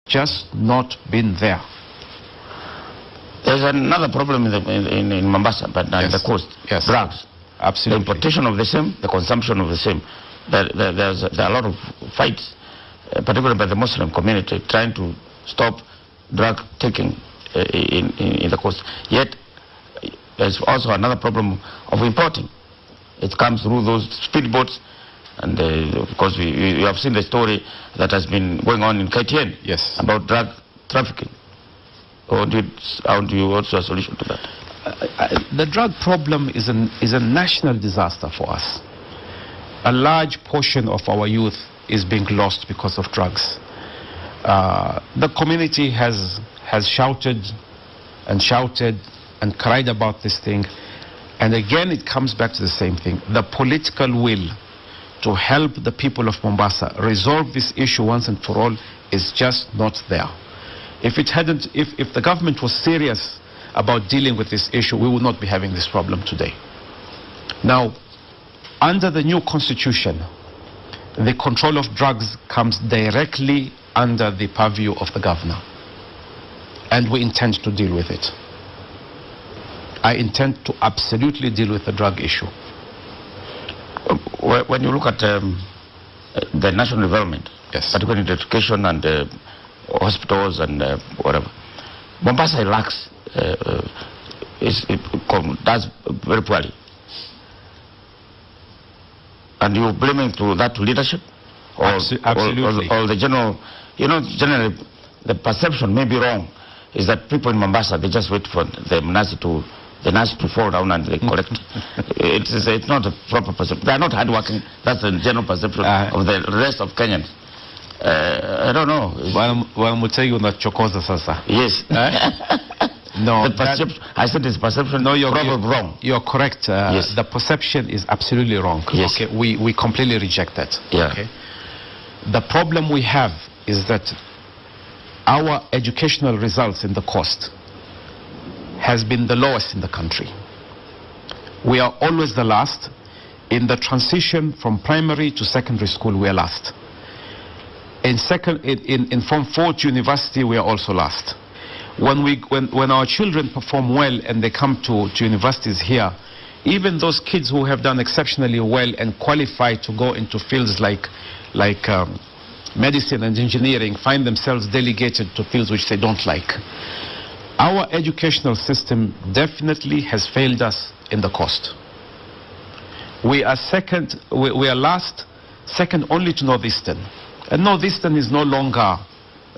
just not been there. There's another problem in Mombasa, but in the coast. Yes. Drugs. Absolutely. The importation of the same, the consumption of the same. There are a lot of fights, particularly by the Muslim community, trying to stop drug taking in the coast. Yet, there's also another problem of importing. It comes through those speedboats, and of course we have seen the story that has been going on in KTN. Yes. About drug trafficking. How do you also a solution to that? The drug problem is a national disaster for us. A large portion of our youth is being lost because of drugs. The community has shouted and cried about this thing, and again it comes back to the same thing. The political will to help the people of Mombasa resolve this issue once and for all is just not there. If the government was serious about dealing with this issue, we would not be having this problem today. Now, under the new constitution, the control of drugs comes directly under the purview of the governor, and we intend to deal with it. I intend to absolutely deal with the drug issue. When you look at the national development, yes, particularly in education and hospitals and whatever, Mombasa lacks, does very poorly. And you're blaming that to leadership? Or, absolutely. Or the general, generally the perception may be wrong, is that people in Mombasa, they just wait for the Nazi to fall down and they collect. It's not a proper perception. They are not hardworking. That's the general perception of the rest of Kenyans. I don't know. Mutegu na chokoza sasa. Yes. No, I said it's perception. No, you're wrong. You're correct. Yes. The perception is absolutely wrong. Yes. Okay, we completely reject that. Yeah. Okay. The problem we have is that our educational results in the coast has been the lowest in the country. We are always the last. In the transition from primary to secondary school, we are last. In Form 4 to university, we are also last. When our children perform well and they come to universities here, even those kids who have done exceptionally well and qualify to go into fields like medicine and engineering find themselves delegated to fields which they don't like. Our educational system definitely has failed us in the coast. We are last, second only to Northeastern. And Northeastern is no longer,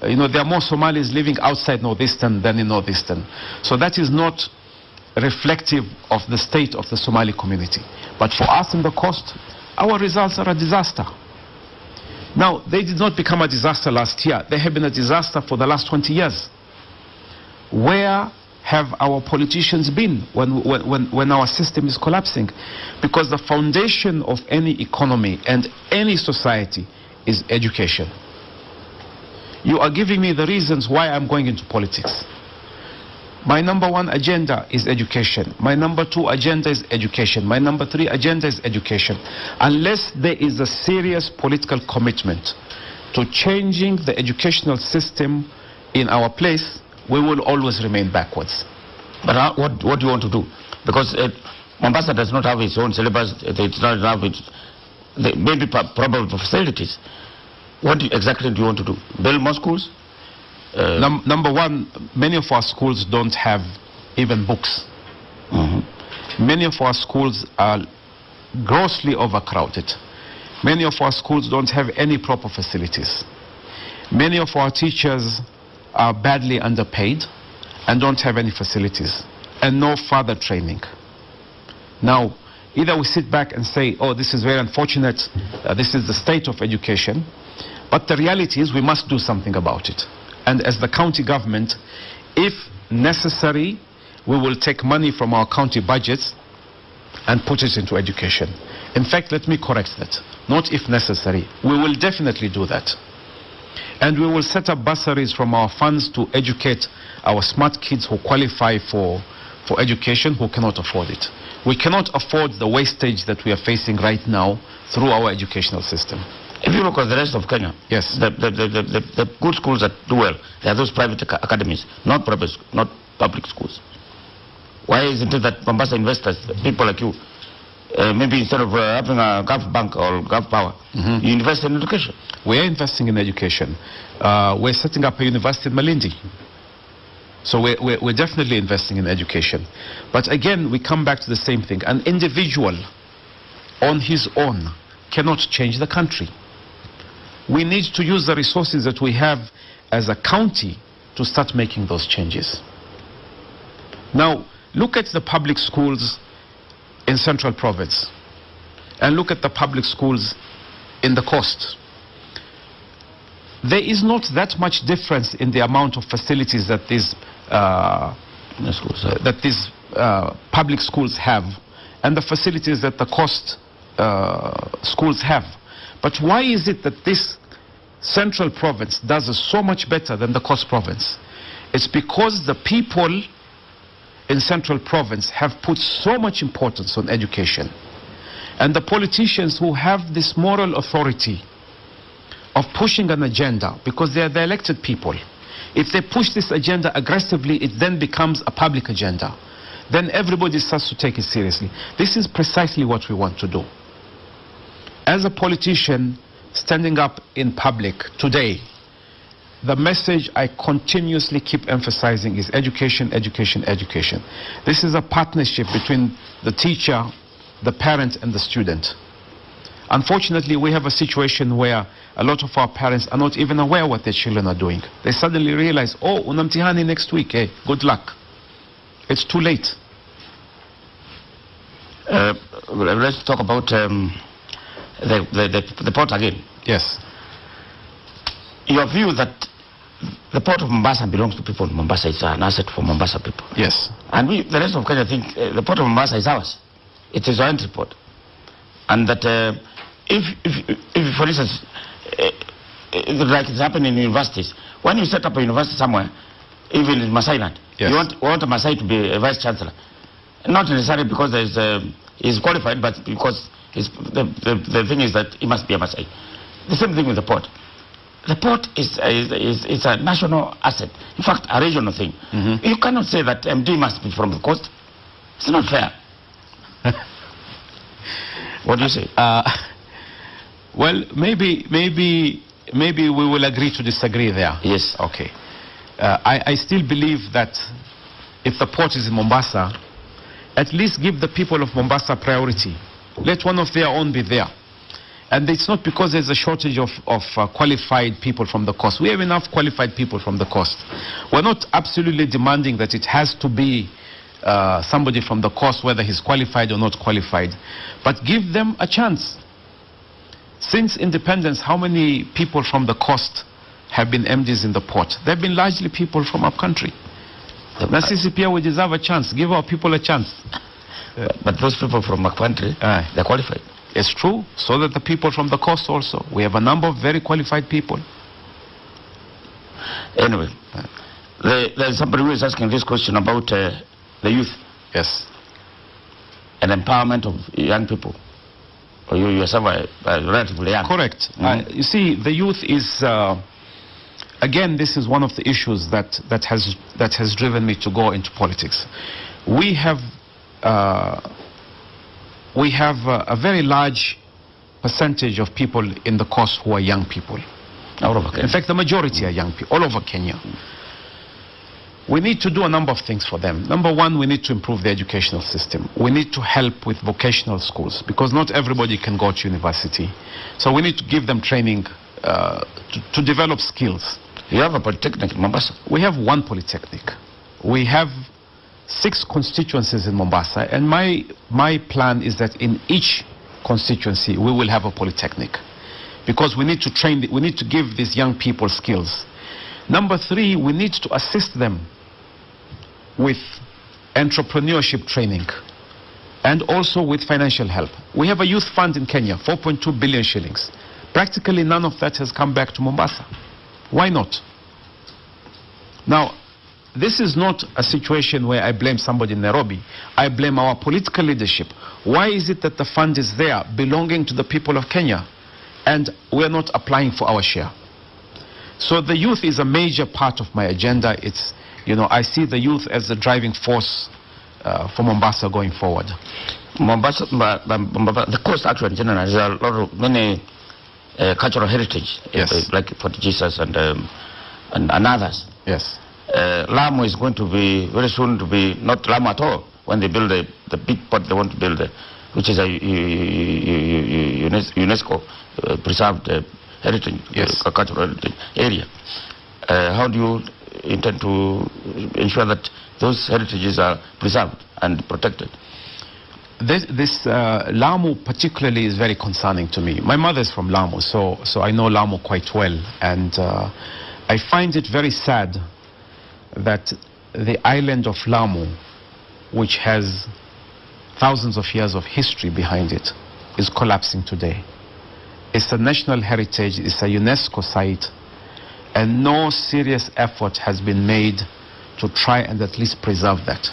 there are more Somalis living outside Northeastern than in Northeastern. So that is not reflective of the state of the Somali community. But for us in the coast, our results are a disaster. Now, they did not become a disaster last year. They have been a disaster for the last 20 years. Where have our politicians been when our system is collapsing? Because the foundation of any economy and any society is education. You are giving me the reasons why I'm going into politics. My number 1 agenda is education. My number 2 agenda is education. My number 3 agenda is education. Unless there is a serious political commitment to changing the educational system in our place, we will always remain backwards. But what do you want to do? Because Mombasa does not have its own syllabus. It does not have its maybe probable facilities. What exactly do you want to do? Build more schools? Number 1, many of our schools don't have even books. Many of our schools are grossly overcrowded. Many of our schools don't have any proper facilities. Many of our teachers are badly underpaid and don't have any facilities and no further training. Now, either we sit back and say, oh, this is very unfortunate, this is the state of education, but the reality is we must do something about it. And as the county government, if necessary, we will take money from our county budgets and put it into education. In fact, let me correct that. Not if necessary. We will definitely do that. And we will set up bursaries from our funds to educate our smart kids who qualify for education, who cannot afford it. We cannot afford the wastage that we are facing right now through our educational system. If you look at the rest of Kenya, yes, the good schools that do well, they are those private academies, not public schools. Why isn't it that Mombasa investors, people like you, maybe instead of having a Gulf Bank or Gulf Power, you invest in education? We are investing in education. We're setting up a university in Malindi. So we're definitely investing in education. But again, we come back to the same thing. An individual on his own cannot change the country. We need to use the resources that we have as a county to start making those changes. Now, look at the public schools in Central Province and look at the public schools in the coast. There is not that much difference in the amount of facilities that these public schools have and the facilities that the coast schools have. But why is it that this Central Province does so much better than the coast province? It's because the people in Central Province have put so much importance on education. And the politicians who have this moral authority of pushing an agenda, because they are the elected people, if they push this agenda aggressively, it then becomes a public agenda. Then everybody starts to take it seriously. This is precisely what we want to do. As a politician standing up in public today, the message I continuously keep emphasizing is education, education, education. This is a partnership between the teacher, the parent, and the student. Unfortunately, we have a situation where a lot of our parents are not even aware what their children are doing. They suddenly realize, oh, unamtihani next week, hey, good luck. It's too late. Let's talk about the port again. Yes. Your view that the port of Mombasa belongs to people in Mombasa, it's an asset for Mombasa people. Yes. And we, the rest of Kenya, think the port of Mombasa is ours. It is our entry port. And that if for instance, like it's happening in universities, when you set up a university somewhere, even in Masai land, yes, you want a Masai to be a vice chancellor. Not necessarily because he's qualified, but because the thing is that he must be a Masai. The same thing with the port. The port is a national asset. In fact, a regional thing. You cannot say that MD must be from the coast. It's not fair. What do you say? Well, maybe we will agree to disagree there. Yes. Okay. I still believe that if the port is in Mombasa, at least give the people of Mombasa priority. Let one of their own be there. And it's not because there's a shortage of qualified people from the coast. We have enough qualified people from the coast. We're not absolutely demanding that it has to be somebody from the coast, whether he's qualified or not qualified. But give them a chance. Since independence, how many people from the coast have been MDs in the port? They've been largely people from our country. Now, CCPR, we deserve a chance. Give our people a chance. But those people from our country, they're qualified. It's true. So that the people from the coast also. We have a number of very qualified people. Anyway, there's somebody who is asking this question about the youth. Yes. And empowerment of young people. Or you yourself are relatively young. Correct. You see, the youth is, again, this is one of the issues that has driven me to go into politics. We have a very large percentage of people in the coast who are young people. All over Kenya. In fact, the majority are young people, all over Kenya. We need to do a number of things for them. Number one, we need to improve the educational system. We need to help with vocational schools because not everybody can go to university. So we need to give them training to develop skills. You have a polytechnic in Mombasa? We have one polytechnic. We have 6 constituencies in Mombasa, and my plan is that in each constituency we will have a polytechnic because we need to train, we need to give these young people skills. Number 3, we need to assist them with entrepreneurship training and also with financial help. We have a youth fund in Kenya, 4.2 billion shillings. Practically none of that has come back to Mombasa. Why not? Now, this is not a situation where I blame somebody in Nairobi. I blame our political leadership. Why is it that the fund is there belonging to the people of Kenya and we're not applying for our share. So the youth is a major part of my agenda. It's, you know, I see the youth as the driving force for Mombasa going forward. Mombasa, the coast actually in general, there are a lot of many cultural heritage, yes, like Fort Jesus and others. Yes. Lamu is going to be very soon to be not Lamu at all when they build the big port they want to build, which is a UNESCO preserved heritage, yes, cultural heritage area. How do you intend to ensure that those heritages are preserved and protected? This Lamu particularly is very concerning to me. My mother is from Lamu, so I know Lamu quite well, and I find it very sad that the island of Lamu, which has thousands of years of history behind it, is collapsing today. It's a national heritage, it's a UNESCO site, and no serious effort has been made to try and at least preserve that.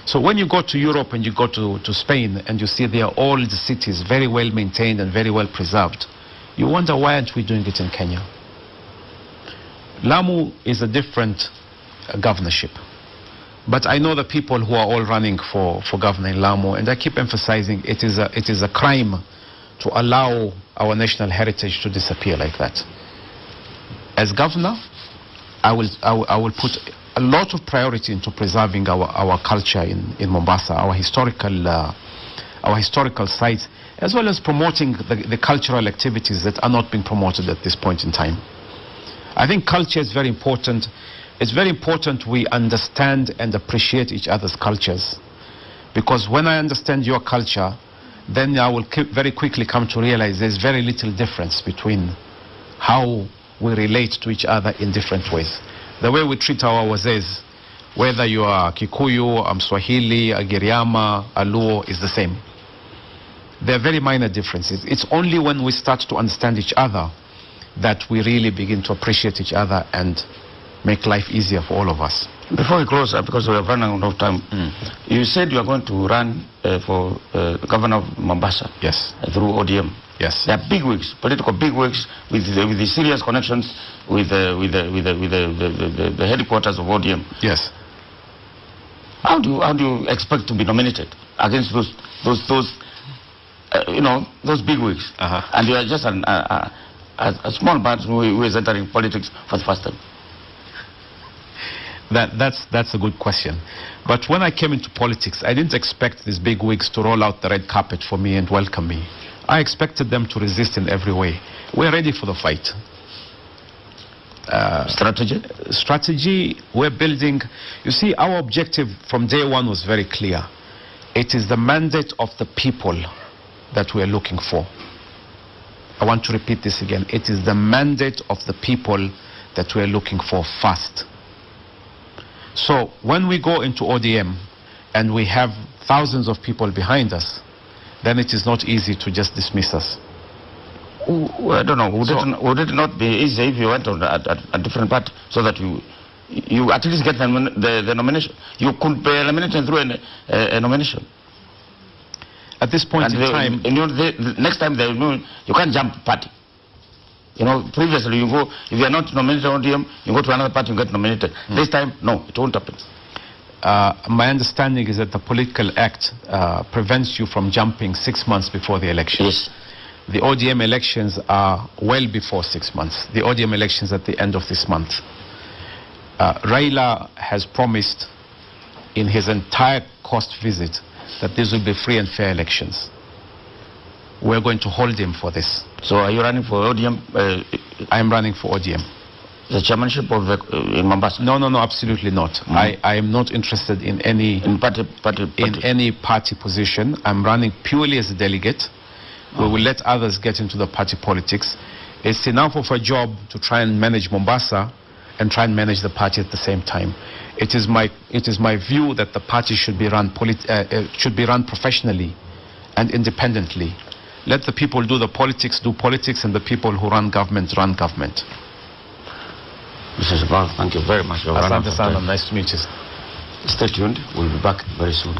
So when you go to Europe and you go to Spain and you see they are all the cities very well maintained and very well preserved, you wonder why aren't we doing it in Kenya? Lamu is a different governorship. But I know the people who are all running for governor in Lamu, and I keep emphasizing it is a crime to allow our national heritage to disappear like that. As governor, I will put a lot of priority into preserving our culture in Mombasa, our historical sites, as well as promoting the cultural activities that are not being promoted at this point in time. I think culture is very important. It's very important we understand and appreciate each other's cultures, because when I understand your culture, then I will very quickly come to realize there's very little difference between how we relate to each other in different ways. The way we treat our wazees, whether you are Kikuyu, Mswahili, Agiriama, Aluo, is the same. There are very minor differences. It's only when we start to understand each other that we really begin to appreciate each other and make life easier for all of us. Before we close, because we are running out of time, you said you are going to run for governor of Mombasa. Yes. Through ODM. Yes. There are bigwigs, political bigwigs, with the serious connections with the headquarters of ODM. Yes. How do you expect to be nominated against those bigwigs? And you are just a small man who is entering politics for the first time. That's a good question. But when I came into politics, I didn't expect these big wigs to roll out the red carpet for me and welcome me. I expected them to resist in every way. We're ready for the fight. Strategy, we're building. You see, our objective from day one was very clear. It is the mandate of the people that we're looking for. I want to repeat this again. It is the mandate of the people that we're looking for first. So when we go into ODM and we have thousands of people behind us, then it is not easy to just dismiss us. I don't know. Would it not be easy if you went on a different party so that you at least get the nomination? You could be eliminated through a nomination. At this point in time, the next time you can't jump party. You know, previously you go, if you are not nominated on ODM, you go to another party, you get nominated. This time, no, it won't happen. My understanding is that the Political Act prevents you from jumping 6 months before the elections. Yes. The ODM elections are well before 6 months. The ODM elections at the end of this month. Raila has promised in his entire cost visit that these will be free and fair elections. We're going to hold him for this. So are you running for ODM? I am running for ODM. The chairmanship of in Mombasa? No, absolutely not. I am not interested in any any party position. I'm running purely as a delegate. We will let others get into the party politics. It's enough of a job to try and manage Mombasa and try and manage the party at the same time. It is my view that the party should be run professionally and independently. Let the people do politics, and the people who run government, run government. Mr. Sabah, thank you very much. Asante sana, nice to meet you. Stay tuned, we'll be back very soon.